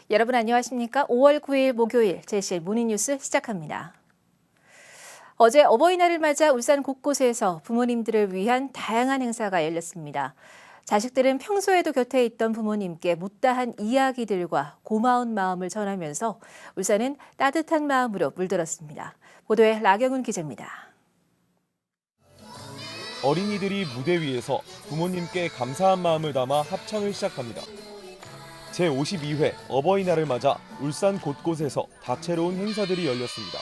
여러분 안녕하십니까? 5월 9일 목요일 JCL 모닝뉴스 시작합니다. 어제 어버이날을 맞아 울산 곳곳에서 부모님들을 위한 다양한 행사가 열렸습니다. 자식들은 평소에도 곁에 있던 부모님께 못다한 이야기들과 고마운 마음을 전하면서 울산은 따뜻한 마음으로 물들었습니다. 보도에 라경훈 기자입니다. 어린이들이 무대 위에서 부모님께 감사한 마음을 담아 합창을 시작합니다. 제52회 어버이날을 맞아 울산 곳곳에서 다채로운 행사들이 열렸습니다.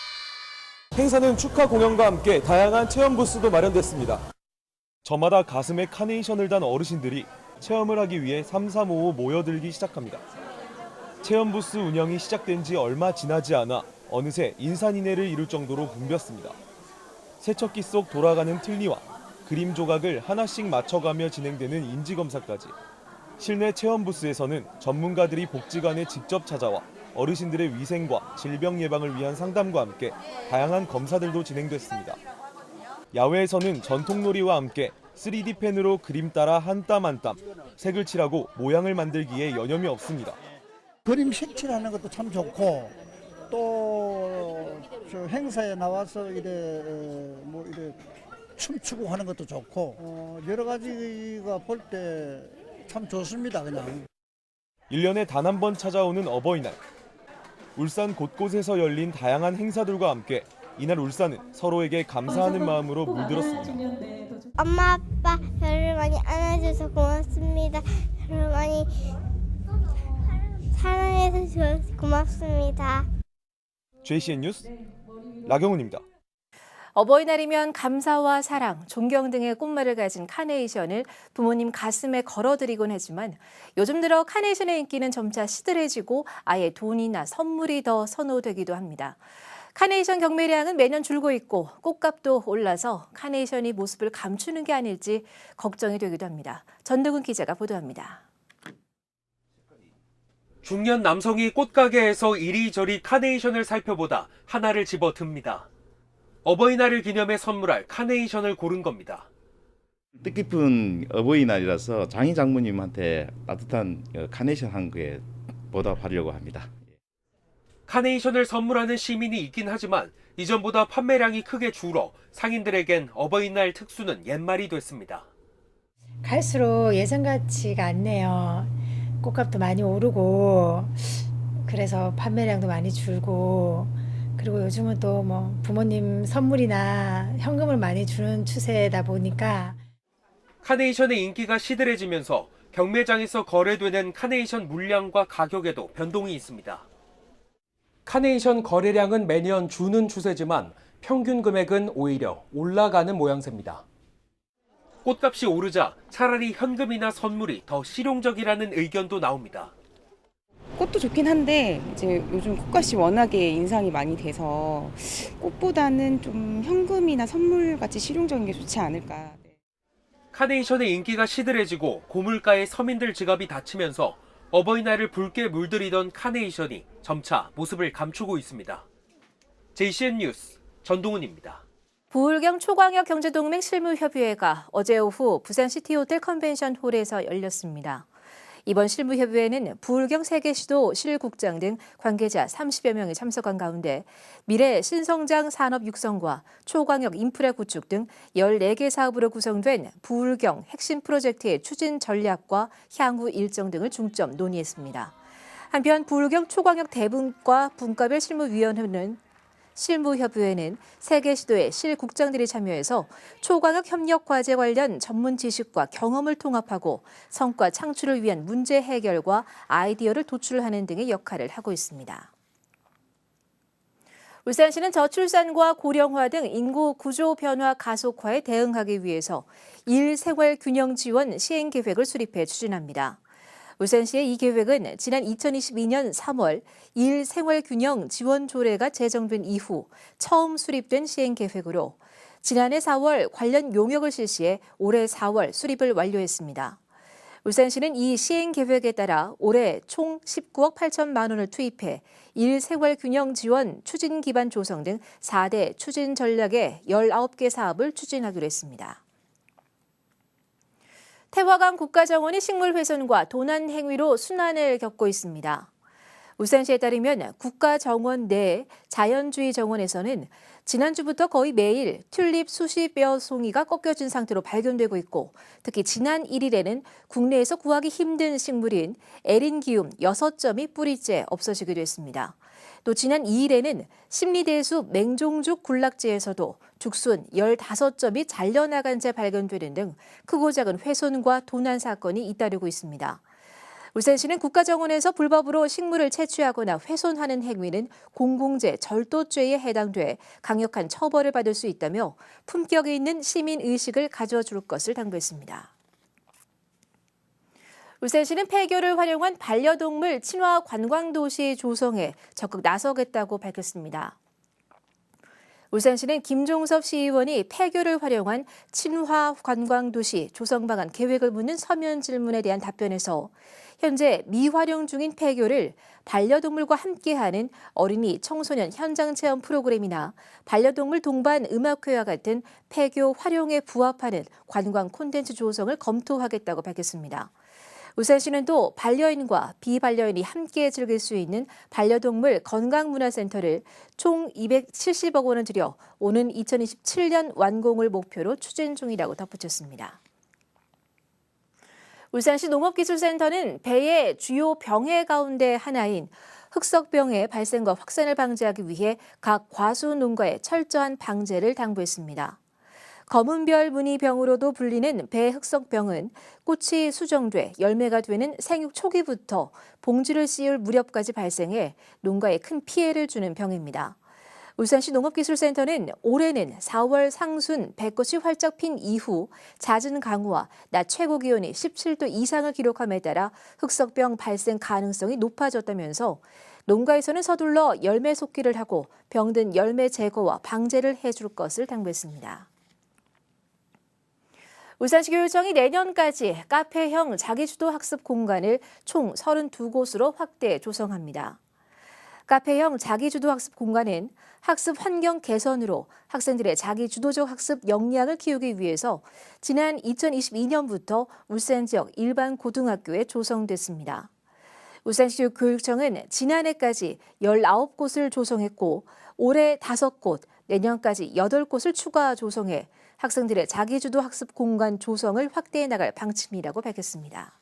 행사는 축하 공연과 함께 다양한 체험 부스도 마련됐습니다. 저마다 가슴에 카네이션을 단 어르신들이 체험을 하기 위해 삼삼오오 모여들기 시작합니다. 체험 부스 운영이 시작된 지 얼마 지나지 않아 어느새 인산인해를 이룰 정도로 붐볐습니다. 세척기 속 돌아가는 틀니와 그림 조각을 하나씩 맞춰가며 진행되는 인지검사까지. 실내 체험 부스에서는 전문가들이 복지관에 직접 찾아와 어르신들의 위생과 질병 예방을 위한 상담과 함께 다양한 검사들도 진행됐습니다. 야외에서는 전통놀이와 함께 3D 펜으로 그림 따라 한 땀 한 땀 색을 칠하고 모양을 만들기에 여념이 없습니다. 그림 색칠하는 것도 참 좋고 또 저 행사에 나와서 이래 춤추고 하는 것도 좋고 여러 가지가 볼 때 참 좋습니다. 그냥 1년에 단 한 번 찾아오는 어버이날. 울산 곳곳에서 열린 다양한 행사들과 함께 이날 울산은 서로에게 감사하는 마음으로 물들었습니다. 엄마, 아빠 저를 많이 안아줘서 고맙습니다. 저를 많이 사랑해서 줘서 고맙습니다. JCN 뉴스 라경훈입니다. 어버이날이면 감사와 사랑, 존경 등의 꽃말을 가진 카네이션을 부모님 가슴에 걸어드리곤 하지만 요즘 들어 카네이션의 인기는 점차 시들해지고 아예 돈이나 선물이 더 선호되기도 합니다. 카네이션 경매량은 매년 줄고 있고 꽃값도 올라서 카네이션이 모습을 감추는 게 아닐지 걱정이 되기도 합니다. 전득훈 기자가 보도합니다. 중년 남성이 꽃가게에서 이리저리 카네이션을 살펴보다 하나를 집어 듭니다. 어버이날을 기념해 선물할 카네이션을 고른 겁니다. 뜻깊은 어버이날이라서 장인 장모님한테 따뜻한 카네이션 한 거에 보답하려고 합니다. 카네이션을 선물하는 시민이 있긴 하지만 이전보다 판매량이 크게 줄어 상인들에겐 어버이날 특수는 옛말이 됐습니다. 갈수록 예전 같지가 않네요. 꽃값도 많이 오르고 그래서 판매량도 많이 줄고 그리고 요즘은 또 뭐 부모님 선물이나 현금을 많이 주는 추세다 보니까 카네이션의 인기가 시들해지면서 경매장에서 거래되는 카네이션 물량과 가격에도 변동이 있습니다. 카네이션 거래량은 매년 주는 추세지만 평균 금액은 오히려 올라가는 모양새입니다. 꽃값이 오르자 차라리 현금이나 선물이 더 실용적이라는 의견도 나옵니다. 꽃도 좋긴 한데 이제 요즘 꽃값이 워낙에 인상이 많이 돼서 꽃보다는 좀 현금이나 선물같이 실용적인 게 좋지 않을까. 카네이션의 인기가 시들해지고 고물가의 서민들 지갑이 닫히면서 어버이날을 붉게 물들이던 카네이션이 점차 모습을 감추고 있습니다. JCN 뉴스 전동훈입니다. 부울경 초광역 경제동맹 실무협의회가 어제 오후 부산 시티호텔 컨벤션 홀에서 열렸습니다. 이번 실무협의회는 부울경 세계시도 실국장 등 관계자 30여 명이 참석한 가운데 미래 신성장 산업 육성과 초광역 인프라 구축 등 14개 사업으로 구성된 부울경 핵심 프로젝트의 추진 전략과 향후 일정 등을 중점 논의했습니다. 한편 부울경 초광역 대분과 분과별 실무협의회는 세계 시도의 실국장들이 참여해서 초광역 협력 과제 관련 전문 지식과 경험을 통합하고 성과 창출을 위한 문제 해결과 아이디어를 도출하는 등의 역할을 하고 있습니다. 울산시는 저출산과 고령화 등 인구 구조 변화 가속화에 대응하기 위해서 일생활균형 지원 시행 계획을 수립해 추진합니다. 울산시의 이 계획은 지난 2022년 3월 일생활균형 지원 조례가 제정된 이후 처음 수립된 시행 계획으로 지난해 4월 관련 용역을 실시해 올해 4월 수립을 완료했습니다. 울산시는 이 시행 계획에 따라 올해 총 19억 8천만 원을 투입해 일생활균형 지원 추진 기반 조성 등 4대 추진 전략의 19개 사업을 추진하기로 했습니다. 태화강 국가정원이 식물 훼손과 도난 행위로 순환을 겪고 있습니다. 울산시에 따르면 국가정원 내 자연주의 정원에서는 지난주부터 거의 매일 튤립 수십여 송이가 꺾여진 상태로 발견되고 있고 특히 지난 1일에는 국내에서 구하기 힘든 식물인 에린기움 6점이 뿌리째 없어지기도 했습니다. 또 지난 2일에는 심리대숲 맹종죽 군락지에서도 죽순 15점이 잘려나간 채 발견되는 등 크고 작은 훼손과 도난 사건이 잇따르고 있습니다. 울산시는 국가정원에서 불법으로 식물을 채취하거나 훼손하는 행위는 공공재 절도죄에 해당돼 강력한 처벌을 받을 수 있다며 품격이 있는 시민의식을 가져줄 것을 당부했습니다. 울산시는 폐교를 활용한 반려동물 친화 관광도시 조성에 적극 나서겠다고 밝혔습니다. 울산시는 김종섭 시의원이 폐교를 활용한 친화 관광도시 조성 방안 계획을 묻는 서면 질문에 대한 답변에서 현재 미활용 중인 폐교를 반려동물과 함께하는 어린이 청소년 현장 체험 프로그램이나 반려동물 동반 음악회와 같은 폐교 활용에 부합하는 관광 콘텐츠 조성을 검토하겠다고 밝혔습니다. 울산시는 또 반려인과 비반려인이 함께 즐길 수 있는 반려동물 건강문화센터를 총 270억 원을 들여 오는 2027년 완공을 목표로 추진 중이라고 덧붙였습니다. 울산시 농업기술센터는 배의 주요 병해 가운데 하나인 흑석병의 발생과 확산을 방지하기 위해 각 과수 농가에 철저한 방제를 당부했습니다. 검은별 무늬병으로도 불리는 배 흑석병은 꽃이 수정돼 열매가 되는 생육 초기부터 봉지를 씌울 무렵까지 발생해 농가에 큰 피해를 주는 병입니다. 울산시 농업기술센터는 올해는 4월 상순 벚꽃이 활짝 핀 이후 잦은 강우와 낮 최고 기온이 17도 이상을 기록함에 따라 흑석병 발생 가능성이 높아졌다면서 농가에서는 서둘러 열매 속기를 하고 병든 열매 제거와 방제를 해줄 것을 당부했습니다. 울산시 교육청이 내년까지 카페형 자기주도 학습 공간을 총 32곳으로 확대 조성합니다. 카페형 자기주도 학습 공간은 학습 환경 개선으로 학생들의 자기주도적 학습 역량을 키우기 위해서 지난 2022년부터 울산 지역 일반 고등학교에 조성됐습니다. 울산시 교육청은 지난해까지 19곳을 조성했고 올해 5곳, 내년까지 8곳을 추가 조성해 학생들의 자기주도 학습 공간 조성을 확대해 나갈 방침이라고 밝혔습니다.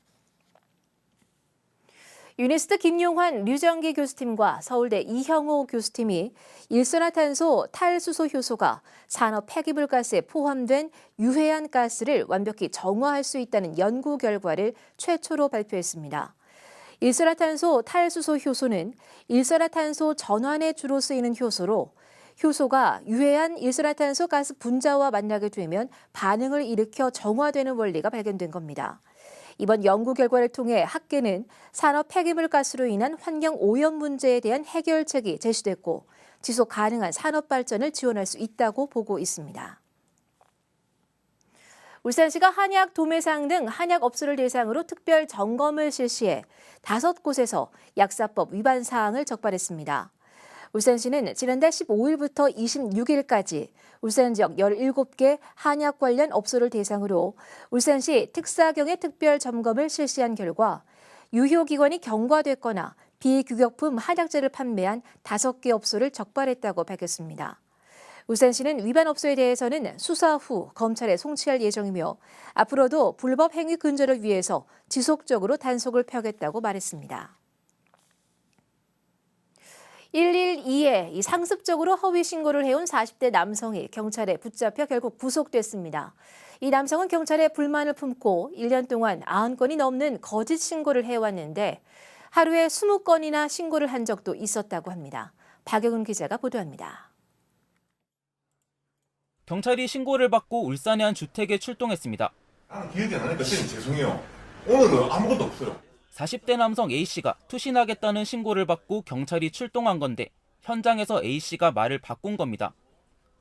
유니스트 김용환 류정기 교수팀과 서울대 이형호 교수팀이 일산화탄소 탈수소 효소가 산업 폐기물가스에 포함된 유해한 가스를 완벽히 정화할 수 있다는 연구 결과를 최초로 발표했습니다. 일산화탄소 탈수소 효소는 일산화탄소 전환에 주로 쓰이는 효소로 효소가 유해한 일산화탄소 가스 분자와 만나게 되면 반응을 일으켜 정화되는 원리가 발견된 겁니다. 이번 연구 결과를 통해 학계는 산업 폐기물 가스로 인한 환경 오염 문제에 대한 해결책이 제시됐고 지속 가능한 산업 발전을 지원할 수 있다고 보고 있습니다. 울산시가 한약, 도매상 등 한약업소를 대상으로 특별 점검을 실시해 5곳에서 약사법 위반 사항을 적발했습니다. 울산시는 지난달 15일부터 26일까지 울산 지역 17개 한약 관련 업소를 대상으로 울산시 특사경의 특별 점검을 실시한 결과 유효기간이 경과됐거나 비규격품 한약재를 판매한 5개 업소를 적발했다고 밝혔습니다. 울산시는 위반 업소에 대해서는 수사 후 검찰에 송치할 예정이며 앞으로도 불법 행위 근절을 위해서 지속적으로 단속을 펴겠다고 말했습니다. 112에 상습적으로 허위 신고를 해온 40대 남성이 경찰에 붙잡혀 결국 구속됐습니다. 이 남성은 경찰에 불만을 품고 1년 동안 90건이 넘는 거짓 신고를 해왔는데 하루에 20건이나 신고를 한 적도 있었다고 합니다. 박영은 기자가 보도합니다. 경찰이 신고를 받고 울산의 한 주택에 출동했습니다. 기억이 안 나니까 선생님 죄송해요. 오늘은 아무것도 없어요. 40대 남성 A씨가 투신하겠다는 신고를 받고 경찰이 출동한 건데 현장에서 A씨가 말을 바꾼 겁니다.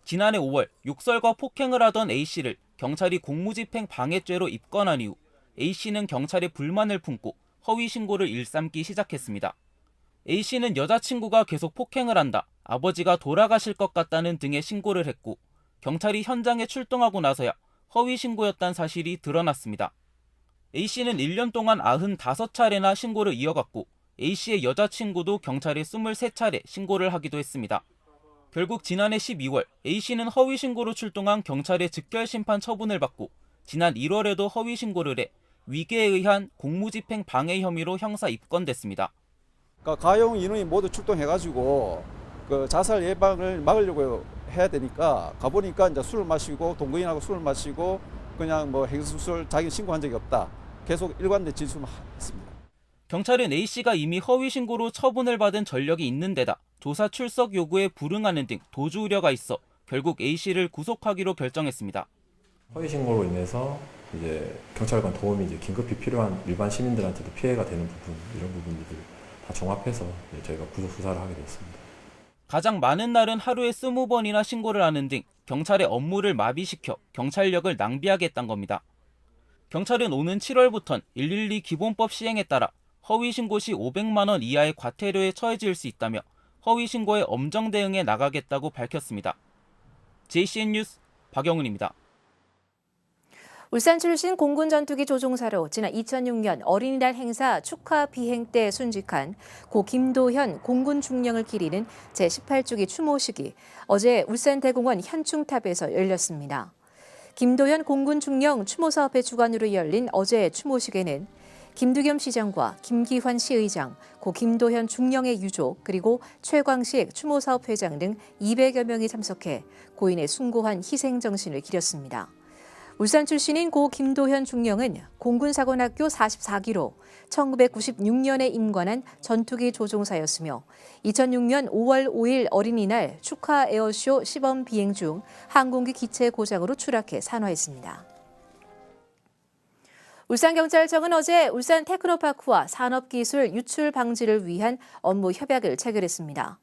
지난해 5월 욕설과 폭행을 하던 A씨를 경찰이 공무집행 방해죄로 입건한 이후 A씨는 경찰에 불만을 품고 허위 신고를 일삼기 시작했습니다. A씨는 여자친구가 계속 폭행을 한다, 아버지가 돌아가실 것 같다는 등의 신고를 했고 경찰이 현장에 출동하고 나서야 허위 신고였다는 사실이 드러났습니다. A씨는 1년 동안 95차례나 신고를 이어갔고 A씨의 여자친구도 경찰에 23차례 신고를 하기도 했습니다. 결국 지난해 12월 A씨는 허위 신고로 출동한 경찰의 즉결 심판 처분을 받고 지난 1월에도 허위 신고를 해 위계에 의한 공무집행 방해 혐의로 형사 입건됐습니다. 그러니까 가용 인원이 모두 출동해가지고 그 자살 예방을 막으려고 해야 되니까 가보니까 이제 술을 마시고 동거인하고 술을 마시고 그냥 뭐 행수술 자기 신고한 적이 없다. 계속 일관된 진술만 했습니다. 경찰은 A씨가 이미 허위 신고로 처분을 받은 전력이 있는 데다 조사 출석 요구에 불응하는 등 도주 우려가 있어 결국 A씨를 구속하기로 결정했습니다. 허위 신고로 인해서 이제 경찰관 도움이 이제 긴급히 필요한 일반 시민들한테도 피해가 되는 부분, 이런 부분들을 다 종합해서 저희가 구속 수사를 하게 됐습니다. 가장 많은 날은 하루에 20번이나 신고를 하는 등 경찰의 업무를 마비시켜 경찰력을 낭비하겠다는 겁니다. 경찰은 오는 7월부턴 112 기본법 시행에 따라 허위 신고 시 500만 원 이하의 과태료에 처해질 수 있다며 허위 신고에 엄정 대응해 나가겠다고 밝혔습니다. JCN 뉴스 박영훈입니다. 울산 출신 공군 전투기 조종사로 지난 2006년 어린이날 행사 축하 비행 때 순직한 고 김도현 공군 중령을 기리는 제18주기 추모식이 어제 울산대공원 현충탑에서 열렸습니다. 김도현 공군 중령 추모사업회 주관으로 열린 어제 추모식에는 김두겸 시장과 김기환 시의장, 고 김도현 중령의 유족, 그리고 최광식 추모사업회장 등 200여 명이 참석해 고인의 숭고한 희생정신을 기렸습니다. 울산 출신인 고 김도현 중령은 공군사관학교 44기로 1996년에 임관한 전투기 조종사였으며 2006년 5월 5일 어린이날 축하 에어쇼 시범 비행 중 항공기 기체 고장으로 추락해 산화했습니다. 울산경찰청은 어제 울산 테크노파크와 산업기술 유출 방지를 위한 업무 협약을 체결했습니다.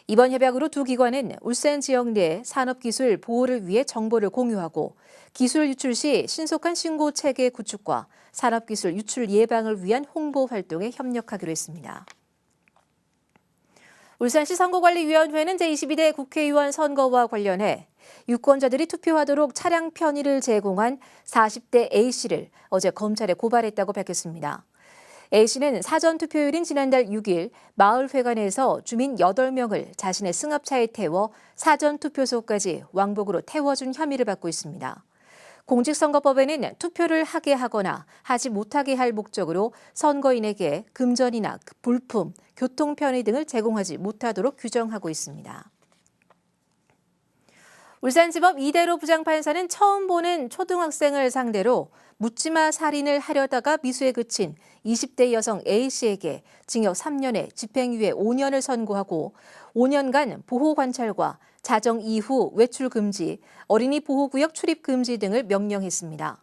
이번 협약으로 두 기관은 울산 지역 내 산업기술 보호를 위해 정보를 공유하고 기술 유출 시 신속한 신고 체계 구축과 산업기술 유출 예방을 위한 홍보 활동에 협력하기로 했습니다. 울산시 선거관리위원회는 제22대 국회의원 선거와 관련해 유권자들이 투표하도록 차량 편의를 제공한 40대 A씨를 어제 검찰에 고발했다고 밝혔습니다. A씨는 사전투표율인 지난달 6일 마을회관에서 주민 8명을 자신의 승합차에 태워 사전투표소까지 왕복으로 태워준 혐의를 받고 있습니다. 공직선거법에는 투표를 하게 하거나 하지 못하게 할 목적으로 선거인에게 금전이나 물품, 교통편의 등을 제공하지 못하도록 규정하고 있습니다. 울산지법 이대로 부장판사는 처음 보는 초등학생을 상대로 묻지마 살인을 하려다가 미수에 그친 20대 여성 A씨에게 징역 3년에 집행유예 5년을 선고하고 5년간 보호관찰과 자정 이후 외출 금지, 어린이 보호구역 출입 금지 등을 명령했습니다.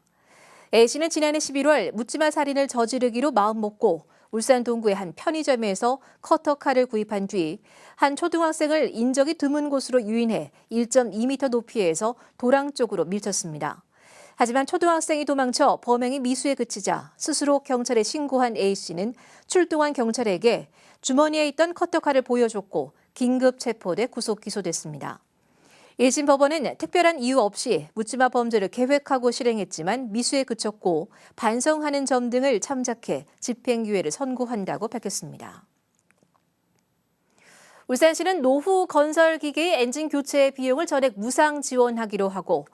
A씨는 지난해 11월 묻지마 살인을 저지르기로 마음먹고 울산 동구의 한 편의점에서 커터칼을 구입한 뒤 한 초등학생을 인적이 드문 곳으로 유인해 1.2m 높이에서 도랑 쪽으로 밀쳤습니다. 하지만 초등학생이 도망쳐 범행이 미수에 그치자 스스로 경찰에 신고한 A씨는 출동한 경찰에게 주머니에 있던 커터칼을 보여줬고 긴급 체포돼 구속 기소됐습니다. 1심 법원은 특별한 이유 없이 묻지마 범죄를 계획하고 실행했지만 미수에 그쳤고 반성하는 점 등을 참작해 집행유예를 선고한다고 밝혔습니다. 울산시는 노후 건설기계의 엔진 교체 비용을 전액 무상 지원하기로 하고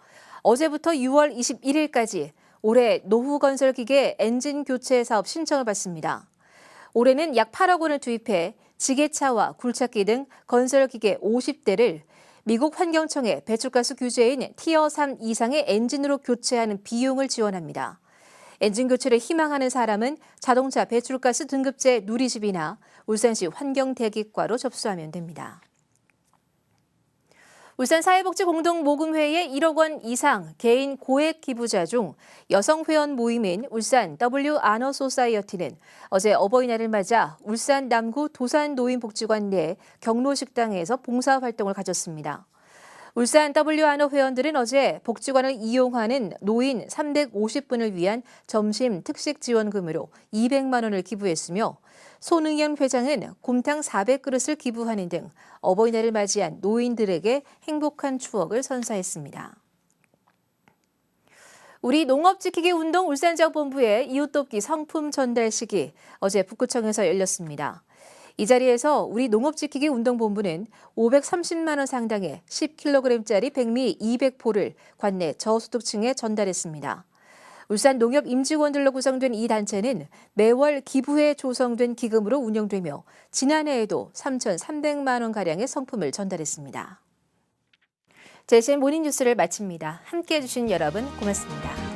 어제부터 6월 21일까지 올해 노후 건설기계 엔진 교체 사업 신청을 받습니다. 올해는 약 8억 원을 투입해 지게차와 굴착기 등 건설기계 50대를 미국 환경청의 배출가스 규제인 티어 3 이상의 엔진으로 교체하는 비용을 지원합니다. 엔진 교체를 희망하는 사람은 자동차 배출가스 등급제 누리집이나 울산시 환경대기과로 접수하면 됩니다. 울산사회복지공동모금회의 1억 원 이상 개인 고액 기부자 중 여성 회원 모임인 울산 W&Ho소사이어티는 어제 어버이날을 맞아 울산 남구 도산노인복지관 내 경로식당에서 봉사활동을 가졌습니다. 울산 W&Ho 회원들은 어제 복지관을 이용하는 노인 350분을 위한 점심 특식 지원금으로 200만 원을 기부했으며 손응현 회장은 곰탕 400그릇을 기부하는 등 어버이날을 맞이한 노인들에게 행복한 추억을 선사했습니다. 우리 농업지키기 운동 울산지역본부의 이웃돕기 상품 전달식이 어제 북구청에서 열렸습니다. 이 자리에서 우리 농업지키기 운동본부는 530만 원 상당의 10kg짜리 백미 200포를 관내 저소득층에 전달했습니다. 울산 농협 임직원들로 구성된 이 단체는 매월 기부에 조성된 기금으로 운영되며 지난해에도 3,300만 원가량의 상품을 전달했습니다. JCN 모닝뉴스를 마칩니다. 함께해 주신 여러분 고맙습니다.